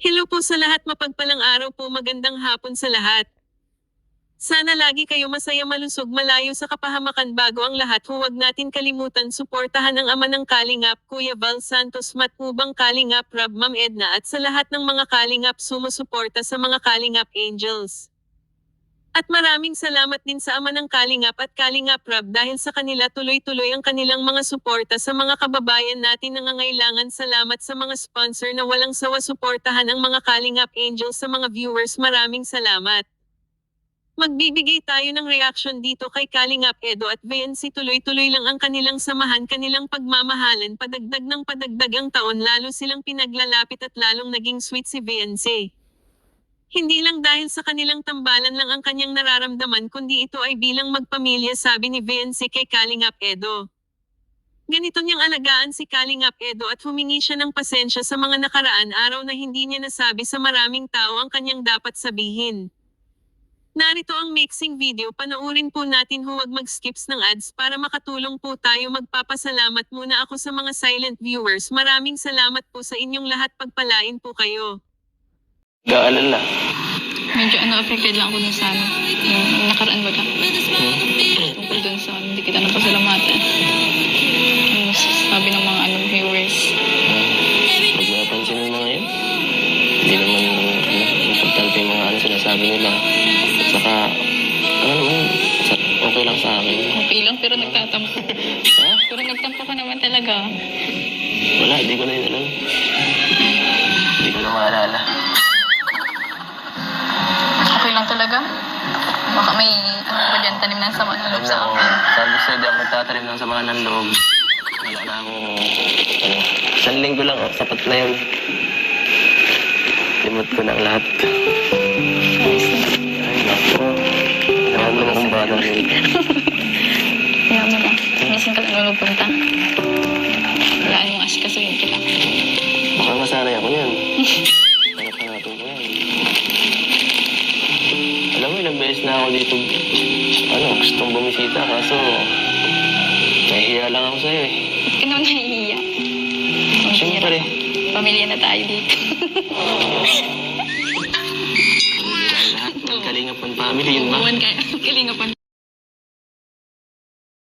Hello po sa lahat, mapagpalang araw po, magandang hapon sa lahat. Sana lagi kayo masaya, malusog, malayo sa kapahamakan. Bago ang lahat, huwag natin kalimutan suportahan ang ama ng Kalingap, Kuya Val Santos, Matubang Kalingap, Rab, Ma'am Edna, at sa lahat ng mga Kalingap sumusuporta sa mga Kalingap Angels. At maraming salamat din sa ama ng Kalingap at Kalingap Rab dahil sa kanila tuloy-tuloy ang kanilang mga suporta sa mga kababayan natin nangangailangan. Salamat sa mga sponsor na walang sawa suportahan ang mga Kalingap Angels. Sa mga viewers, maraming salamat. Magbibigay tayo ng reaction dito kay Kalingap Edo at VNC. Tuloy-tuloy lang ang kanilang samahan, kanilang pagmamahalan, padagdag ng padagdag ang taon, lalo silang pinaglalapit at lalong naging sweet si VNC. Hindi lang dahil sa kanilang tambalan lang ang kanyang nararamdaman, kundi ito ay bilang magpamilya, sabi ni VNC kay Kalingap Edo. Ganito niyang alagaan si Kalingap Edo at humingi siya ng pasensya sa mga nakaraan araw na hindi niya nasabi sa maraming tao ang kanyang dapat sabihin. Narito ang mixing video, panoorin po natin, huwag mag-skips ng ads para makatulong po tayo. Magpapasalamat muna ako sa mga silent viewers. Maraming salamat po sa inyong lahat, pagpalain po kayo. Gaalala. Medyo affected lang ako dun sa yung nakaraan ba ka? Tungkol dun sa hindi kita napasalamatan. Yung sabi ng mga viewers. Huwag mo napansin yung mga yun. Hindi naman importante yung mga sinasabi nila. At saka, okay lang sa akin. Okay lang pero nagtatampo. Ha? Pero nagtampo ka naman talaga. Wala, hindi ko na yun alam. Hindi ko na maalala. Okay lang talaga? Baka may pa dyan, tanim ng sama ng loob sa akin. Sabi sa'yo, di ako magtatanim ng sama ng loob. Wala na akong, isang linggo lang, sapat na yun. Limot ko ng lahat. Ay, naku. Ewan mo na kung bata rin. Kaya mo na. Minsan ka lang nung punta. Walaan mong asikasuhin kita. Baka masanay ako yan. Harap na natin ko yan. Alam mo, ilang beses na ako dito, gustong bumisita, kaso nahihiya lang ako sa'yo eh. Ba't ka naman nahihiya? Siyempre. Pamilya na tayo dito. Lahat ng Kalingap family, yun ba? Kalingapan.